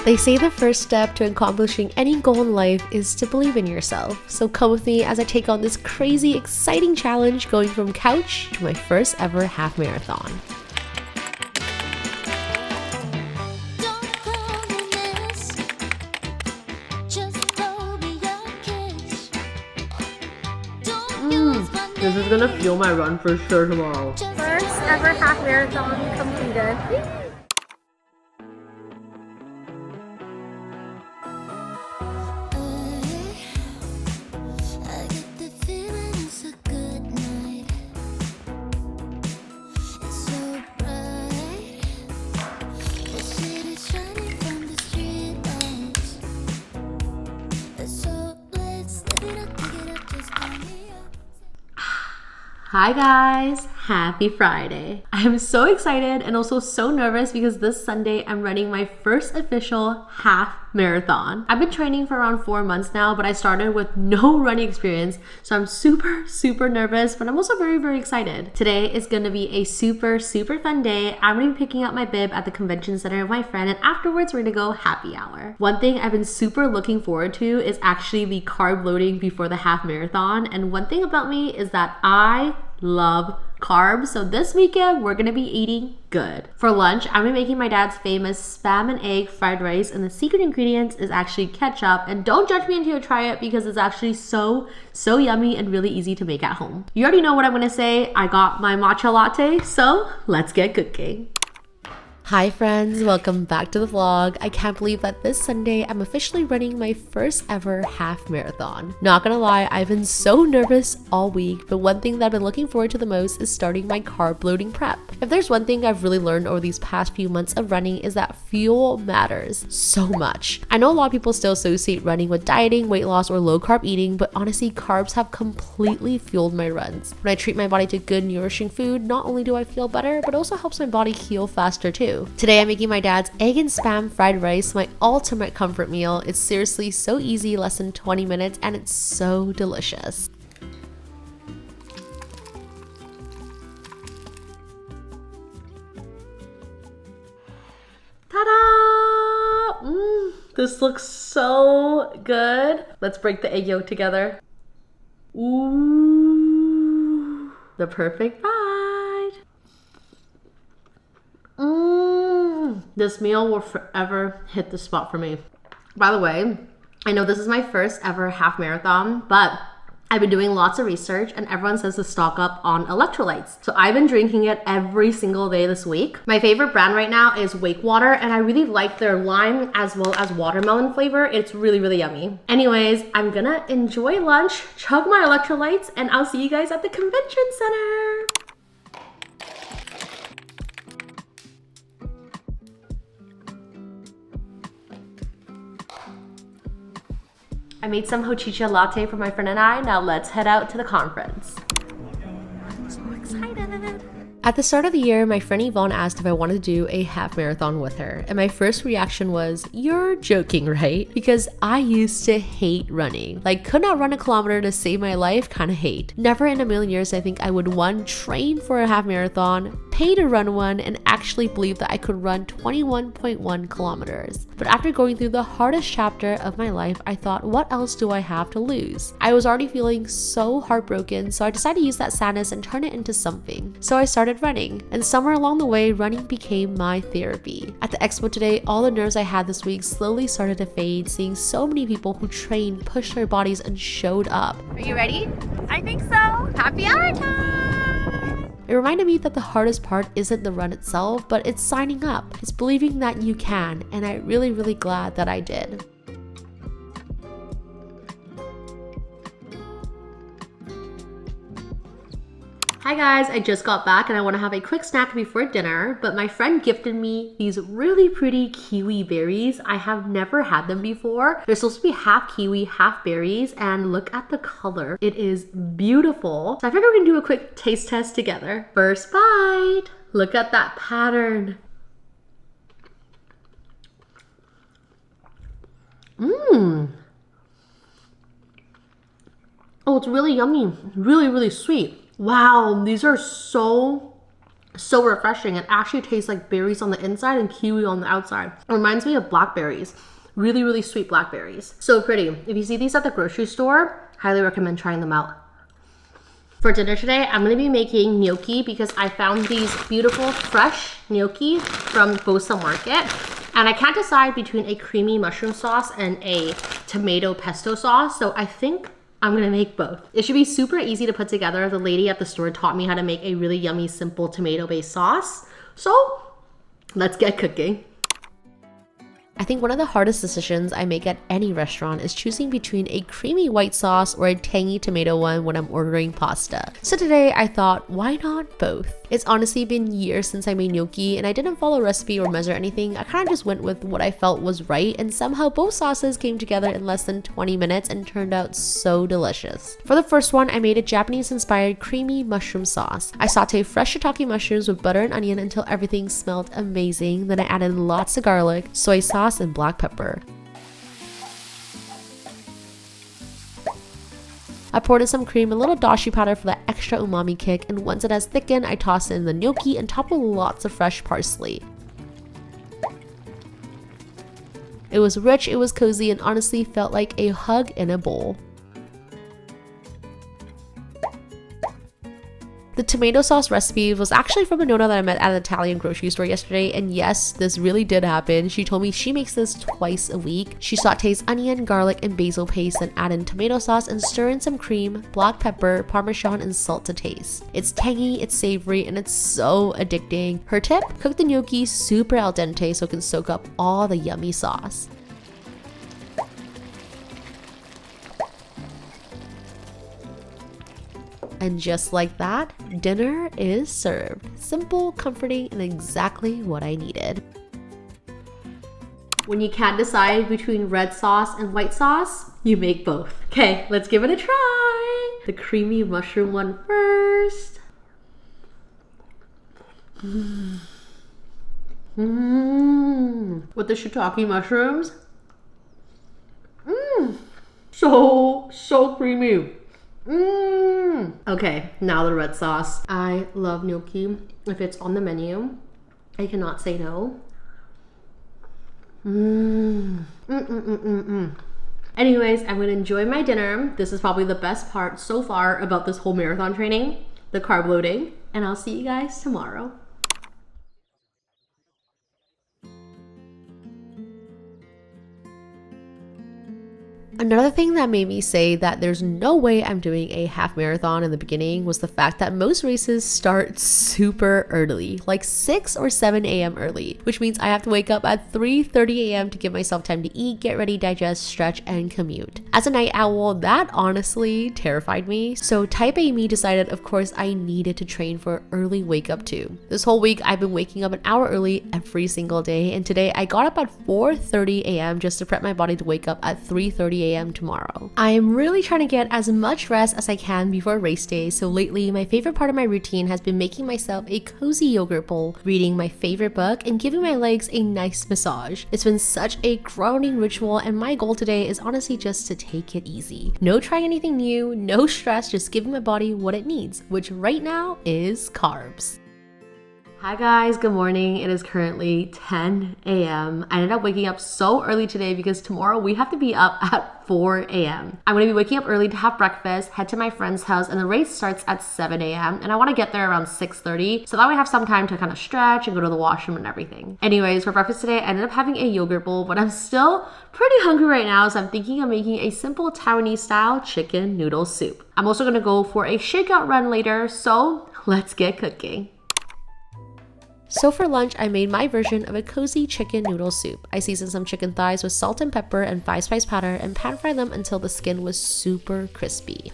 They say the first step to accomplishing any goal in life is to believe in yourself. So come with me as I take on this crazy, exciting challenge going from couch to my first ever half marathon. This is gonna fuel my run for sure tomorrow. First ever half marathon completed. Hi guys, happy Friday. I'm so excited and also so nervous because this Sunday I'm running my first official half marathon. I've been training for around 4 months now, but I started with no running experience, so I'm super nervous, but I'm also very excited. Today is gonna be a super fun day. I'm gonna be picking up my bib at the convention center with my friend, and afterwards we're gonna go happy hour. One thing I've been super looking forward to is actually the carb loading before the half marathon, and one thing about me is that I love carbs, so this weekend we're gonna be eating good. For lunch, I'm gonna be making my dad's famous spam and egg fried rice, and the secret ingredients is actually ketchup. And don't judge me until you try it because it's actually so yummy and really easy to make at home. You already know what I'm gonna say. I got my matcha latte, so let's get cooking. Hi friends, welcome back to the vlog. I can't believe that this Sunday I'm officially running my first ever half marathon. Not gonna lie, I've been so nervous all week, but one thing that I've been looking forward to the most is starting my carb loading prep. If there's one thing I've really learned over these past few months of running is that fuel matters so much. I know a lot of people still associate running with dieting, weight loss, or low carb eating, but honestly, carbs have completely fueled my runs. When I treat my body to good nourishing food, not only do I feel better, but it also helps my body heal faster too. Today I'm making my dad's egg and spam fried rice, my ultimate comfort meal. It's seriously so easy, less than 20 minutes, and it's so delicious. Ta-da! This looks so good. Let's break the egg yolk together. Ooh, the perfect bite. This meal will forever hit the spot for me. By the way, I know this is my first ever half marathon, but I've been doing lots of research and everyone says to stock up on electrolytes. So I've been drinking it every single day this week. My favorite brand right now is Wake Water, and I really like their lime as well as watermelon flavor. It's really yummy. Anyways, I'm gonna enjoy lunch, chug my electrolytes, and I'll see you guys at the convention center. I made some hochicha latte for my friend and I. Now let's head out to the conference. I'm so excited. At the start of the year, my friend Yvonne asked if I wanted to do a half marathon with her. And my first reaction was, you're joking, right? Because I used to hate running. Like, could not run a kilometer to save my life, kind of hate. Never in a million years I think I would train for a half marathon, pay to run one, and actually believe that I could run 21.1 kilometers. But after going through the hardest chapter of my life, I thought, what else do I have to lose? I was already feeling so heartbroken, so I decided to use that sadness and turn it into something. So I started running, and somewhere along the way, running became my therapy. At the Expo today, all the nerves I had this week slowly started to fade, seeing so many people who trained, pushed their bodies, and showed up. Are you ready? I think so. Happy hour time! It reminded me that the hardest part isn't the run itself, but it's signing up. It's believing that you can, and I'm really glad that I did. Hi guys, I just got back and I want to have a quick snack before dinner, but my friend gifted me these really pretty kiwi berries. I have never had them before. They're supposed to be half kiwi, half berries, and look at the color. It is beautiful. So I figured we can do a quick taste test together. First bite. Look at that pattern. Oh, it's really yummy. Really sweet. Wow, these are so So refreshing. It actually tastes like berries on the inside and kiwi on the outside. It reminds me of blackberries. Really, really sweet blackberries. So pretty. If you see these at the grocery store, highly recommend trying them out. For dinner today, I'm gonna be making gnocchi because I found these beautiful fresh gnocchi from Bosa Market. And I can't decide between a creamy mushroom sauce and a tomato pesto sauce. So I think I'm gonna make both. It should be super easy to put together. The lady at the store taught me how to make a really yummy, simple tomato-based sauce. So let's get cooking. I think one of the hardest decisions I make at any restaurant is choosing between a creamy white sauce or a tangy tomato one when I'm ordering pasta. So today I thought, why not both? It's honestly been years since I made gnocchi and I didn't follow a recipe or measure anything. I kind of just went with what I felt was right, and somehow both sauces came together in less than 20 minutes and turned out so delicious. For the first one, I made a Japanese-inspired creamy mushroom sauce. I sauteed fresh shiitake mushrooms with butter and onion until everything smelled amazing. Then I added lots of garlic, soy sauce, and black pepper. I poured in some cream, a little dashi powder for that extra umami kick, and once it has thickened, I tossed in the gnocchi and topped with lots of fresh parsley. It was rich, it was cozy, and honestly felt like a hug in a bowl. The tomato sauce recipe was actually from a nonna that I met at an Italian grocery store yesterday, and yes, this really did happen. She told me she makes this twice a week. She sautés onion, garlic, and basil paste, then add in tomato sauce and stir in some cream, black pepper, parmesan, and salt to taste. It's tangy, it's savory, and it's so addicting. Her tip? Cook the gnocchi super al dente so it can soak up all the yummy sauce. And just like that, dinner is served. Simple, comforting, and exactly what I needed. When you can't decide between red sauce and white sauce, you make both. Okay, let's give it a try. The creamy mushroom one first. With the shiitake mushrooms. So creamy. Okay, now the red sauce. I love gnocchi. If it's on the menu, I cannot say no. Anyways, I'm gonna enjoy my dinner. This is probably the best part so far about this whole marathon training, the carb loading, and I'll see you guys tomorrow. Another thing that made me say that there's no way I'm doing a half marathon in the beginning was the fact that most races start super early, like 6 or 7 a.m. early, which means I have to wake up at 3:30 a.m. to give myself time to eat, get ready, digest, stretch, and commute. As a night owl, that honestly terrified me. So type A me decided, of course, I needed to train for early wake up too. This whole week, I've been waking up an hour early every single day, and today I got up at 4:30 a.m. just to prep my body to wake up at 3:30 a.m. tomorrow. I am really trying to get as much rest as I can before race day, so lately my favorite part of my routine has been making myself a cozy yogurt bowl, reading my favorite book, and giving my legs a nice massage. It's been such a grounding ritual, and my goal today is honestly just to take it easy. No trying anything new, no stress, just giving my body what it needs, which right now is carbs. Hi guys, good morning. It is currently 10 a.m. I ended up waking up so early today because tomorrow we have to be up at 4 a.m. I'm going to be waking up early to have breakfast, head to my friend's house, and the race starts at 7 a.m. and I want to get there around 6:30 so that way I have some time to kind of stretch and go to the washroom and everything. Anyways, for breakfast today, I ended up having a yogurt bowl, but I'm still pretty hungry right now, so I'm thinking of making a simple Taiwanese style chicken noodle soup. I'm also going to go for a shakeout run later, so let's get cooking. So for lunch, I made my version of a cozy chicken noodle soup. I seasoned some chicken thighs with salt and pepper and 5-spice powder and pan fried them until the skin was super crispy.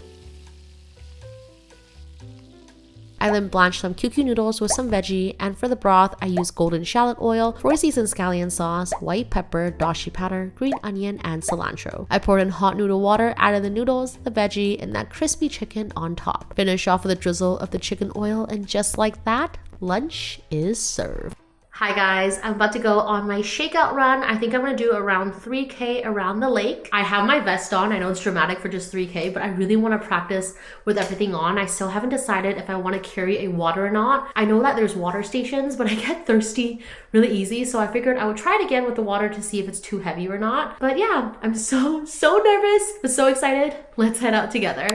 I then blanched some QQ noodles with some veggie, and for the broth, I used golden shallot oil, 4 seasoned scallion sauce, white pepper, dashi powder, green onion, and cilantro. I poured in hot noodle water, added the noodles, the veggie, and that crispy chicken on top. Finish off with a drizzle of the chicken oil, and just like that, lunch is served. Hi guys, I'm about to go on my shakeout run. I think I'm gonna do around 3K around the lake. I have my vest on. I know it's dramatic for just 3K, but I really wanna practice with everything on. I still haven't decided if I wanna carry a water or not. I know that there's water stations, but I get thirsty really easy, so I figured I would try it again with the water to see if it's too heavy or not. But yeah, I'm so nervous, but so excited. Let's head out together.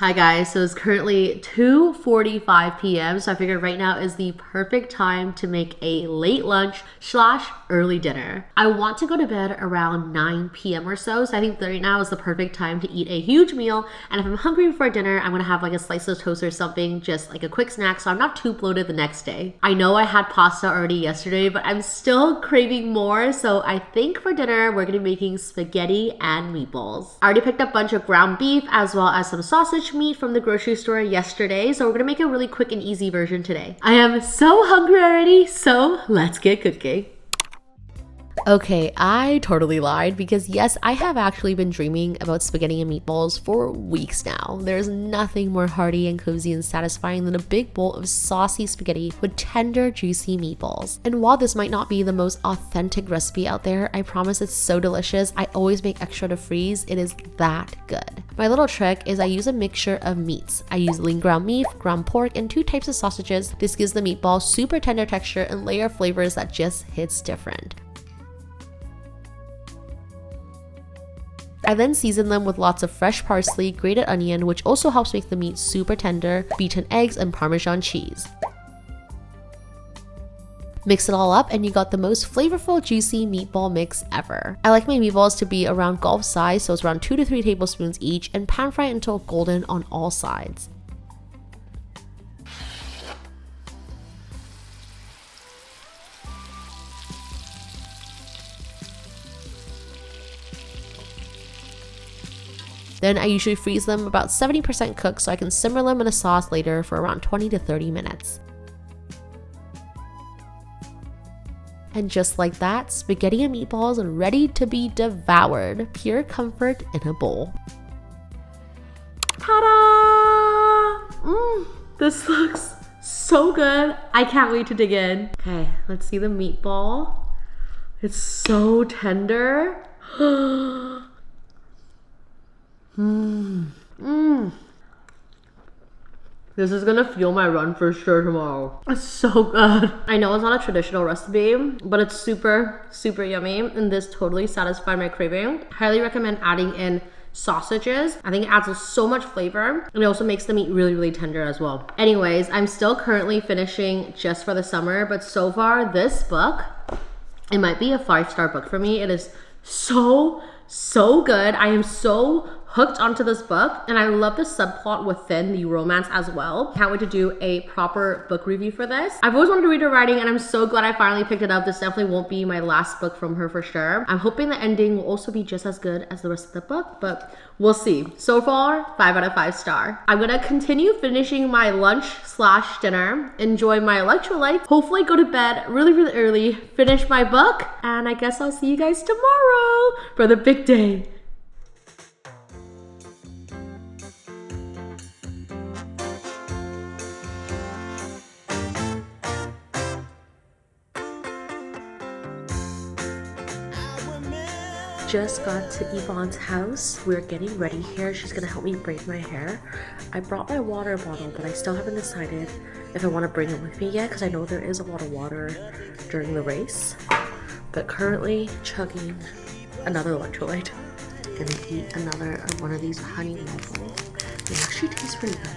Hi guys, so it's currently 2:45 p.m. So I figured right now is the perfect time to make a late lunch / early dinner. I want to go to bed around 9 p.m. or so. So I think right now is the perfect time to eat a huge meal. And if I'm hungry before dinner, I'm gonna have like a slice of toast or something, just like a quick snack so I'm not too bloated the next day. I know I had pasta already yesterday, but I'm still craving more. So I think for dinner, we're gonna be making spaghetti and meatballs. I already picked up a bunch of ground beef as well as some sausage meat from the grocery store yesterday, so we're gonna make a really quick and easy version today. I am so hungry already, so let's get cooking. Okay, I totally lied because yes, I have actually been dreaming about spaghetti and meatballs for weeks now. There's nothing more hearty and cozy and satisfying than a big bowl of saucy spaghetti with tender, juicy meatballs. And while this might not be the most authentic recipe out there, I promise it's so delicious. I always make extra to freeze. It is that good. My little trick is I use a mixture of meats. I use lean ground beef, ground pork, and 2 types of sausages. This gives the meatball super tender texture and layer of flavors that just hits different. I then season them with lots of fresh parsley, grated onion, which also helps make the meat super tender, beaten eggs, and Parmesan cheese. Mix it all up and you got the most flavorful, juicy meatball mix ever. I like my meatballs to be around golf size, so it's around 2 to 3 tablespoons each, and pan fry until golden on all sides. Then I usually freeze them about 70% cooked so I can simmer them in a sauce later for around 20 to 30 minutes. And just like that, spaghetti and meatballs are ready to be devoured. Pure comfort in a bowl. Ta-da! This looks so good. I can't wait to dig in. Okay, let's see the meatball. It's so tender. This is gonna fuel my run for sure tomorrow. It's so good. I know it's not a traditional recipe, but it's super yummy, and this totally satisfied my craving. Highly recommend adding in sausages. I think it adds so much flavor, and it also makes the meat really tender as well. Anyways, I'm still currently finishing Just for the Summer, but so far this book, it might be a 5-star book for me. It is so good. I am so hooked onto this book, and I love the subplot within the romance as well. Can't wait to do a proper book review for this. I've always wanted to read her writing, and I'm so glad I finally picked it up. This definitely won't be my last book from her for sure. I'm hoping the ending will also be just as good as the rest of the book, but we'll see. So far, 5 out of 5 star. I'm gonna continue finishing my lunch / dinner, enjoy my electrolytes, hopefully go to bed really early, finish my book, and I guess I'll see you guys tomorrow for the big day. Just got to Yvonne's house. We're getting ready here. She's gonna help me braid my hair. I brought my water bottle, but I still haven't decided if I want to bring it with me yet because I know there is a lot of water during the race. But currently chugging another electrolyte. Gonna eat another one of these honey meatballs. They actually taste pretty good.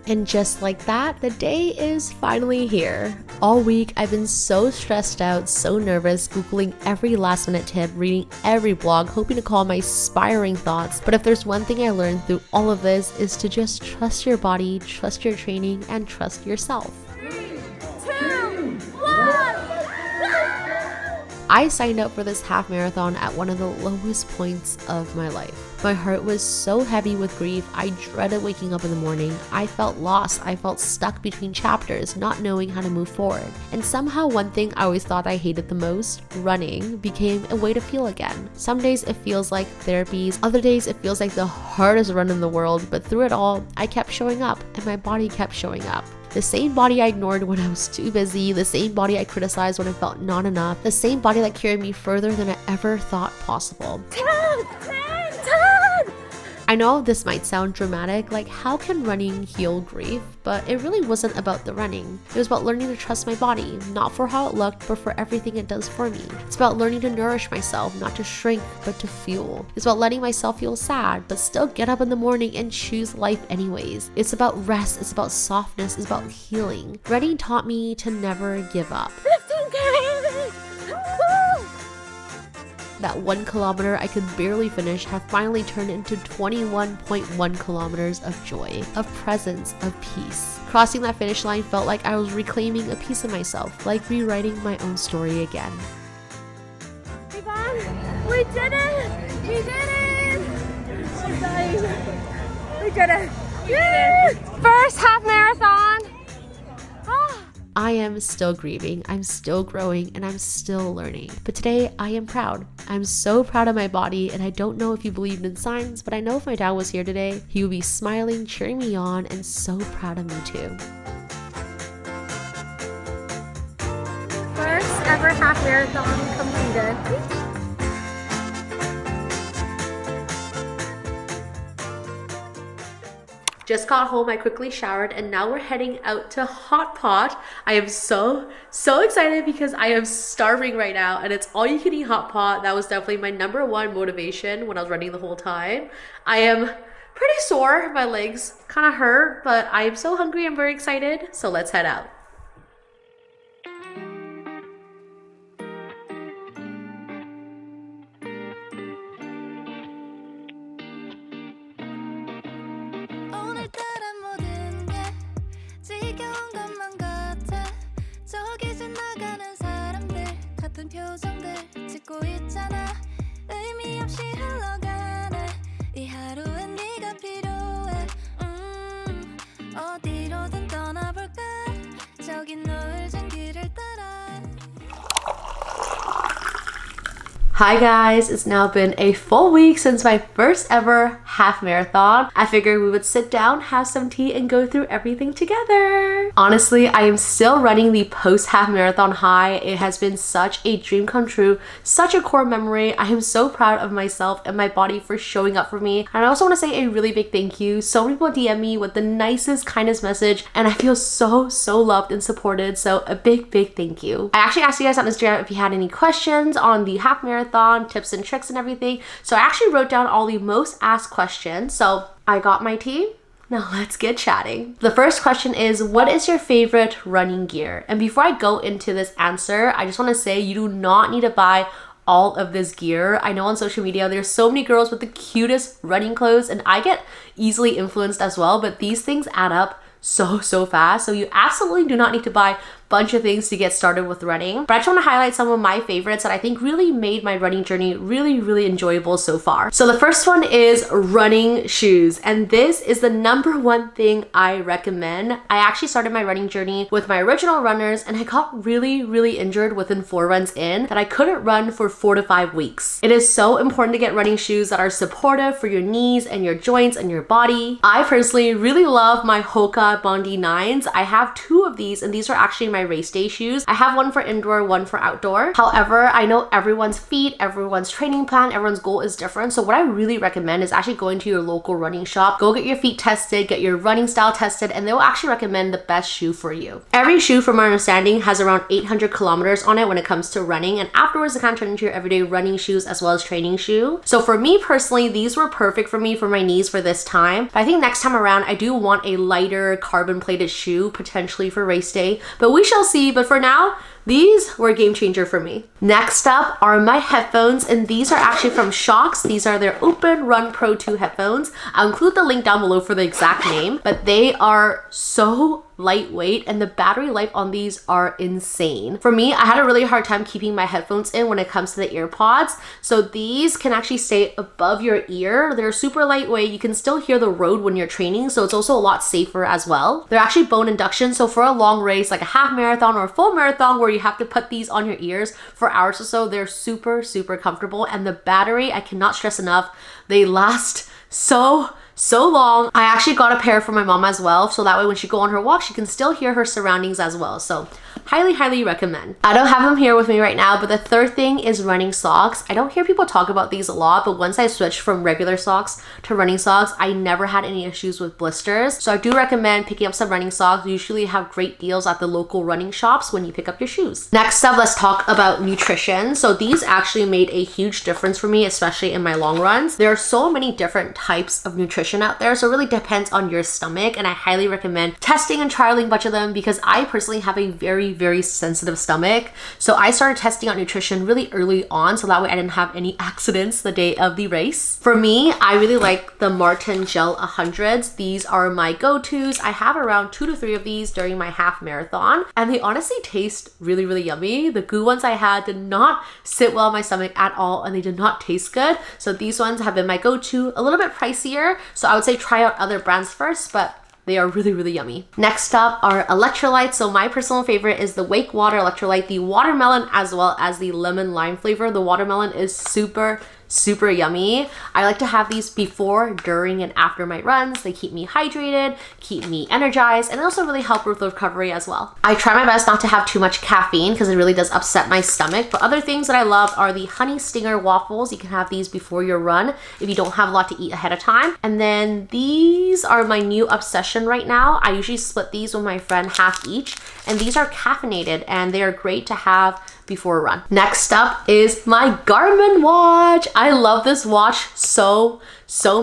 And just like that, the day is finally here. All week, I've been so stressed out, so nervous, Googling every last minute tip, reading every blog, hoping to call my inspiring thoughts. But if there's one thing I learned through all of this is to just trust your body, trust your training, and trust yourself. 3, 2, 1. I signed up for this half marathon at one of the lowest points of my life. My heart was so heavy with grief, I dreaded waking up in the morning. I felt lost, I felt stuck between chapters, not knowing how to move forward. And somehow one thing I always thought I hated the most, running, became a way to feel again. Some days it feels like therapies, other days it feels like the hardest run in the world, but through it all, I kept showing up and my body kept showing up. The same body I ignored when I was too busy, the same body I criticized when I felt not enough, the same body that carried me further than I ever thought possible. 10. I know this might sound dramatic, like how can running heal grief? But it really wasn't about the running. It was about learning to trust my body, not for how it looked, but for everything it does for me. It's about learning to nourish myself, not to shrink, but to fuel. It's about letting myself feel sad, but still get up in the morning and choose life anyways. It's about rest, it's about softness, it's about healing. Running taught me to never give up. 15K! Woo! That 1 kilometer I could barely finish have finally turned into 21.1 kilometers of joy, of presence, of peace. Crossing that finish line felt like I was reclaiming a piece of myself, like rewriting my own story again. Yvonne, we did it! We did it! I'm dying. We did it! Yay! First half marathon! I am still grieving, I'm still growing, and I'm still learning. But today, I am proud. I'm so proud of my body, and I don't know if you believed in signs, but I know if my dad was here today, he would be smiling, cheering me on, and so proud of me too. First ever half marathon completed. Just got home, I quickly showered, and now we're heading out to Hot Pot. I am so excited because I am starving right now, and it's all you can eat hot pot. That was definitely my #1 motivation when I was running the whole time. I am pretty sore, my legs kind of hurt, but I am so hungry, I'm very excited, so let's head out. 표정들 짓고 있잖아. 의미 없이 흘러가네. 이 하루엔 네가 필요해. 어디로든 떠나볼까? 저기 노을진 길을 따라. Hi guys, it's now been a full week since my first ever half marathon. I figured we would sit down, have some tea, and go through everything together. Honestly, I am still running the post half marathon high. It has been such a dream come true, such a core memory. I am so proud of myself and my body for showing up for me. And I also want to say a really big thank you. So many people DM me with the nicest, kindest message, and I feel so loved and supported. So a big thank you. I actually asked you guys on Instagram if you had any questions on the half marathon, tips and tricks and everything. So I actually wrote down all the most asked questions. So I got my tea. Now let's get chatting. The first question is, what is your favorite running gear? And before I go into this answer, I just want to say you do not need to buy all of this gear. I know on social media there's so many girls with the cutest running clothes, and I get easily influenced as well, but these things add up so fast. So you absolutely do not need to buy bunch of things to get started with running. But I just want to highlight some of my favorites that I think really made my running journey really enjoyable so far. So the first one is running shoes. And this is the #1 thing I recommend. I actually started my running journey with my original runners, and I got really injured within 4 runs in that I couldn't run for 4 to 5 weeks. It is so important to get running shoes that are supportive for your knees and your joints and your body. I personally really love my Hoka Bondi 9s. I have 2 of these, and these are actually my my race day shoes. I have one for indoor, one for outdoor. However, I know everyone's feet, everyone's training plan, everyone's goal is different. So what I really recommend is actually going to your local running shop, go get your feet tested, get your running style tested, and they will actually recommend the best shoe for you. Every shoe, from my understanding, has around 800 kilometers on it when it comes to running, and afterwards it kind of turn into your everyday running shoes as well as training shoe. So for me personally, these were perfect for me for my knees for this time. But I think next time around, I do want a lighter carbon plated shoe potentially for race day, but we shall see. But for now, these were a game changer for me. Next up are my headphones, and these are actually from Shocks. These are their Open Run Pro 2 headphones. I'll include the link down below for the exact name, but they are so lightweight and the battery life on these are insane. For me, I had a really hard time keeping my headphones in when it comes to the AirPods. So these can actually stay above your ear. They're super lightweight. You can still hear the road when you're training, so it's also a lot safer as well. They're actually bone induction, so for a long race, like a half marathon or a full marathon where you have to put these on your ears for hours or so, they're super, super comfortable. And the battery, I cannot stress enough, they last so long. I actually got a pair for my mom as well, so that way when she go on her walk, she can still hear her surroundings as well. So highly recommend. I don't have them here with me right now, but the third thing is running socks. I don't hear people talk about these a lot, but once I switched from regular socks to running socks, I never had any issues with blisters. So I do recommend picking up some running socks. You usually have great deals at the local running shops when you pick up your shoes. Next up, let's talk about nutrition. So these actually made a huge difference for me, especially in my long runs. There are so many different types of nutrition out there, so it really depends on your stomach, and I highly recommend testing and trialing a bunch of them because I personally have a very sensitive stomach. So I started testing out nutrition really early on, so that way I didn't have any accidents the day of the race. For me, I really like the Martin Gel 100s. These are my go-tos. I have around 2 to 3 of these during my half marathon, and they honestly taste really yummy. The goo ones I had did not sit well in my stomach at all, and they did not taste good. So these ones have been my go-to. A little bit pricier, so I would say try out other brands first, but they are really yummy. Next up are electrolytes. So my personal favorite is the Wake Water electrolyte, the watermelon as well as the lemon lime flavor. The watermelon is super yummy. I like to have these before, during, and after my runs. They keep me hydrated, keep me energized, and they also really help with recovery as well. I try my best not to have too much caffeine because it really does upset my stomach. But other things that I love are the Honey Stinger waffles. You can have these before your run if you don't have a lot to eat ahead of time. And then these are my new obsession right now. I usually split these with my friend half each, and these are caffeinated and they are great to have before a run. Next up is my Garmin watch. I love this watch so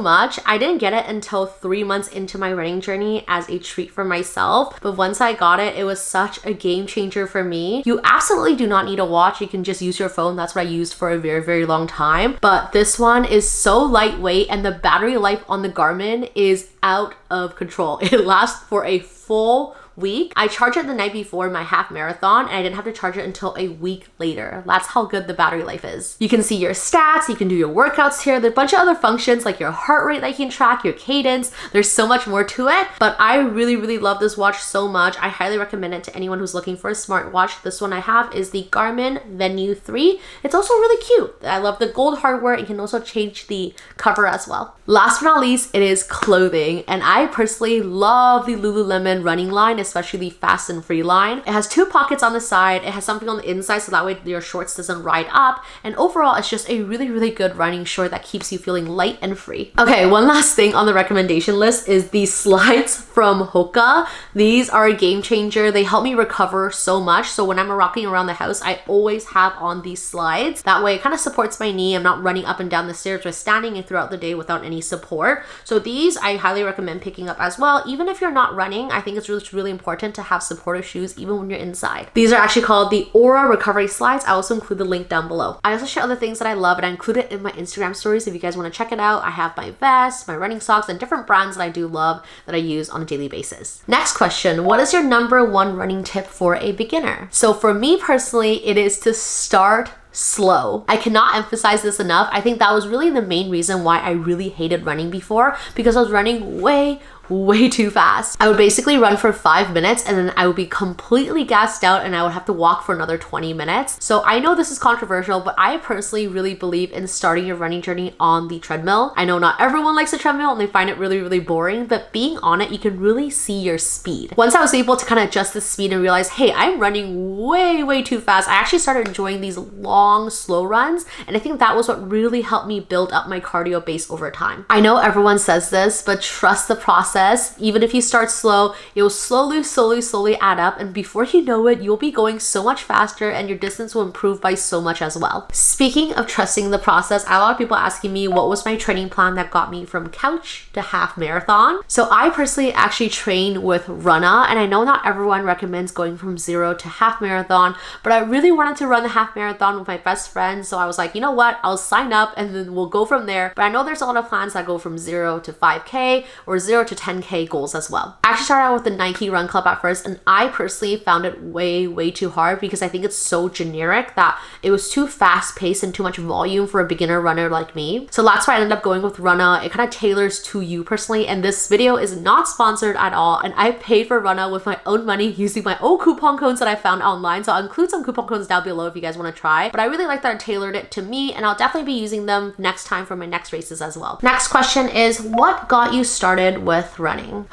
much. I didn't get it until 3 months into my running journey as a treat for myself, but once I got it, it was such a game changer for me. You absolutely do not need a watch. You can just use your phone. That's what I used for a very long time. But this one is so lightweight and the battery life on the Garmin is out of control. It lasts for a full week. I charged it the night before my half marathon and I didn't have to charge it until a week later. That's how good the battery life is. You can see your stats, you can do your workouts here. There's a bunch of other functions like your heart rate that you can track, your cadence. There's so much more to it, but I really love this watch so much. I highly recommend it to anyone who's looking for a smartwatch. This one I have is the Garmin Venue 3. It's also really cute. I love the gold hardware and can also change the cover as well. Last but not least, it is clothing, and I personally love the Lululemon running line, especially the Fast and Free line. It has 2 pockets on the side. It has something on the inside so that way your shorts doesn't ride up. And overall, it's just a really good running short that keeps you feeling light and free. Okay, one last thing on the recommendation list is the slides from Hoka. These are a game changer. They help me recover so much. So when I'm rocking around the house, I always have on these slides. That way it kind of supports my knee. I'm not running up and down the stairs or standing and throughout the day without any support. So these I highly recommend picking up as well. Even if you're not running, I think it's really important to have supportive shoes even when you're inside. These are actually called the Aura Recovery Slides. I also include the link down below. I also share other things that I love and I include it in my Instagram stories if you guys want to check it out. I have my vest, my running socks, and different brands that I do love that I use on a daily basis. Next question, what is your #1 running tip for a beginner? So for me personally, it is to start slow. I cannot emphasize this enough. I think that was really the main reason why I really hated running before, because I was running way way too fast. I would basically run for 5 minutes and then I would be completely gassed out and I would have to walk for another 20 minutes. So I know this is controversial, but I personally really believe in starting your running journey on the treadmill. I know not everyone likes the treadmill and they find it really, really boring, but being on it, you can really see your speed. Once I was able to kind of adjust the speed and realize, hey, I'm running way, way too fast, I actually started enjoying these long, slow runs. And I think that was what really helped me build up my cardio base over time. I know everyone says this, but trust the process. Even if you start slow, it will slowly add up. And before you know it, you'll be going so much faster and your distance will improve by so much as well. Speaking of trusting the process, I have a lot of people asking me what was my training plan that got me from couch to half marathon. So I personally actually train with Runna, and I know not everyone recommends going from 0 to half marathon, but I really wanted to run the half marathon with my best friend. So I was like, you know what, I'll sign up and then we'll go from there. But I know there's a lot of plans that go from 0 to 5K or 0 to 10K goals as well. I actually started out with the Nike Run Club at first, and I personally found it way too hard because I think it's so generic that it was too fast paced and too much volume for a beginner runner like me. So that's why I ended up going with Runna. It kind of tailors to you personally, and this video is not sponsored at all, and I paid for Runna with my own money using my own coupon codes that I found online. So I'll include some coupon codes down below if you guys want to try, but I really like that I tailored it to me, and I'll definitely be using them next time for my next races as well. Next question is, what got you started with running?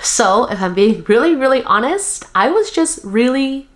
So if I'm being really honest, I was just really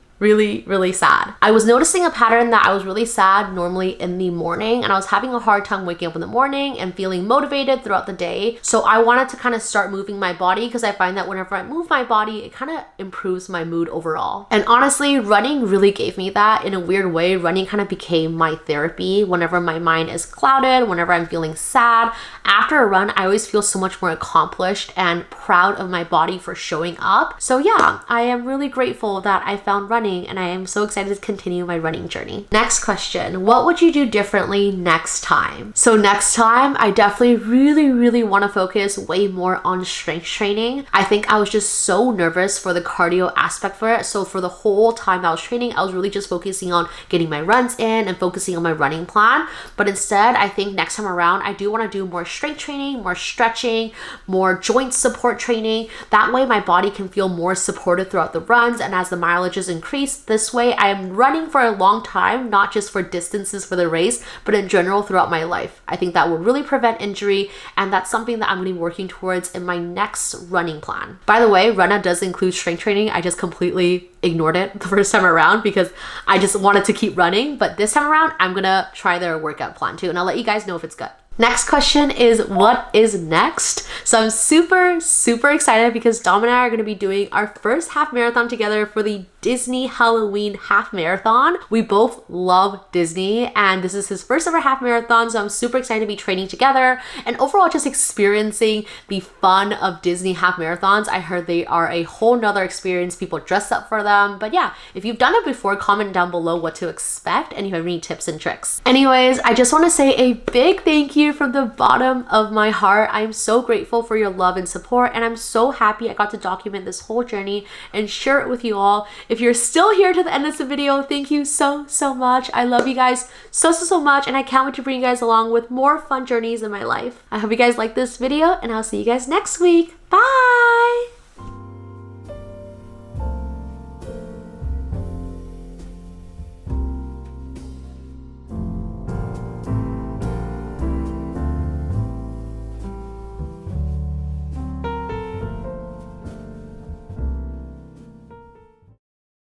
sad. I was noticing a pattern that I was really sad normally in the morning, and I was having a hard time waking up in the morning and feeling motivated throughout the day. So I wanted to kind of start moving my body because I find that whenever I move my body, it kind of improves my mood overall. And honestly, running really gave me that in a weird way. Running kind of became my therapy. Whenever my mind is clouded, whenever I'm feeling sad, after a run, I always feel so much more accomplished and proud of my body for showing up. So yeah, I am really grateful that I found running, and I am so excited to continue my running journey. Next question, what would you do differently next time? So next time, I definitely really want to focus way more on strength training. I think I was just so nervous for the cardio aspect for it. So for the whole time I was training, I was really just focusing on getting my runs in and focusing on my running plan. But instead, I think next time around, I do want to do more strength training, more stretching, more joint support training. That way my body can feel more supported throughout the runs, and as the mileages increase, this way I am running for a long time, not just for distances for the race, but in general throughout my life. I think that will really prevent injury, and that's something that I'm going to be working towards in my next running plan. By the way, Runna does include strength training. I just completely ignored it the first time around because I just wanted to keep running, but this time around I'm gonna try their workout plan too, and I'll let you guys know if it's good. Next question is, what is next? So I'm super excited because Dom and I are going to be doing our first half marathon together for the Disney Halloween half marathon. We both love Disney, and this is his first ever half marathon, so I'm super excited to be training together and overall just experiencing the fun of Disney half marathons. I heard they are a whole nother experience. People dress up for them, but yeah, if you've done it before, comment down below what to expect and if you have any tips and tricks. Anyways, I just want to say a big thank you from the bottom of my heart. I'm so grateful for your love and support, and I'm so happy I got to document this whole journey and share it with you all. If you're still here to the end of the video, thank you so much. I love you guys so much, and I can't wait to bring you guys along with more fun journeys in my life. I hope you guys like this video, and I'll see you guys next week. Bye!